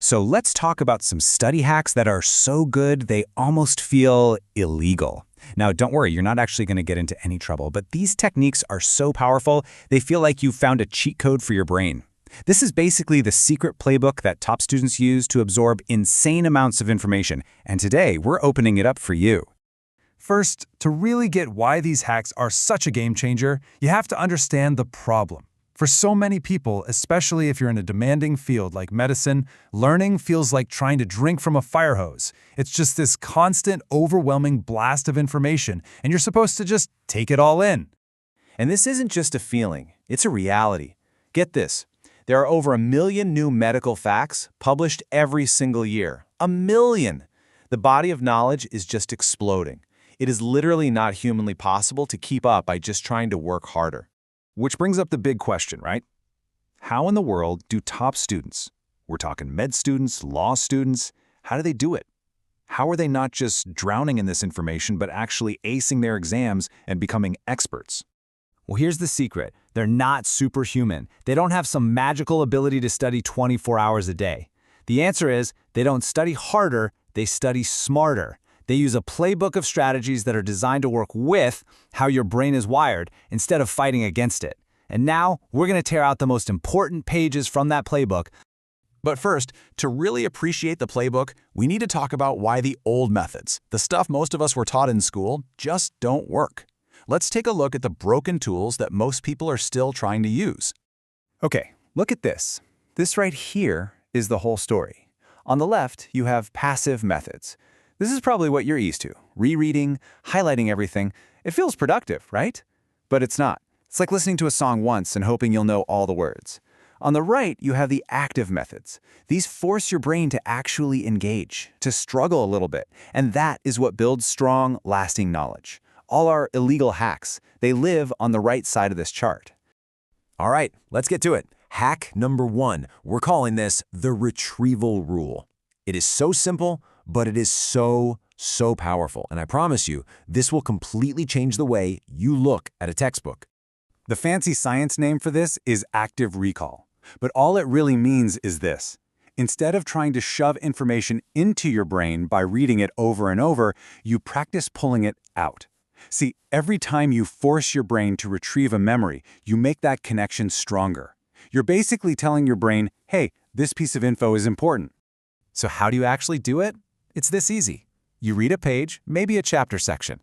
So let's talk about some study hacks that are so good they almost feel illegal. Now, don't worry, you're not actually going to get into any trouble, but these techniques are so powerful, they feel like you found a cheat code for your brain. This is basically the secret playbook that top students use to absorb insane amounts of information, and today we're opening it up for you. First, to really get why these hacks are such a game changer, you have to understand the problem. For so many people, especially if you're in a demanding field like medicine, learning feels like trying to drink from a fire hose. It's just this constant, overwhelming blast of information, and you're supposed to just take it all in. And this isn't just a feeling, it's a reality. Get this, there are over 1 million new medical facts published every single year. 1 million! The body of knowledge is just exploding. It is literally not humanly possible to keep up by just trying to work harder. Which brings up the big question, right? How in the world do top students, we're talking med students, law students, how do they do it? How are they not just drowning in this information, but actually acing their exams and becoming experts? Well, here's the secret. They're not superhuman. They don't have some magical ability to study 24 hours a day. The answer is they don't study harder, they study smarter. They use a playbook of strategies that are designed to work with how your brain is wired instead of fighting against it. And now we're going to tear out the most important pages from that playbook. But first, to really appreciate the playbook, we need to talk about why the old methods, the stuff most of us were taught in school, just don't work. Let's take a look at the broken tools that most people are still trying to use. Okay, look at this. This right here is the whole story. On the left, you have passive methods. This is probably what you're used to, rereading, highlighting everything. It feels productive, right? But it's not. It's like listening to a song once and hoping you'll know all the words. On the right, you have the active methods. These force your brain to actually engage, to struggle a little bit, and that is what builds strong, lasting knowledge. All our illegal hacks, they live on the right side of this chart. All right, let's get to it. Hack number 1. We're calling this the retrieval rule. It is so simple, but it is so powerful. And I promise you, this will completely change the way you look at a textbook. The fancy science name for this is active recall. But all it really means is this. Instead of trying to shove information into your brain by reading it over and over, you practice pulling it out. See, every time you force your brain to retrieve a memory, you make that connection stronger. You're basically telling your brain, hey, this piece of info is important. So how do you actually do it? It's this easy. You read a page, maybe a chapter section.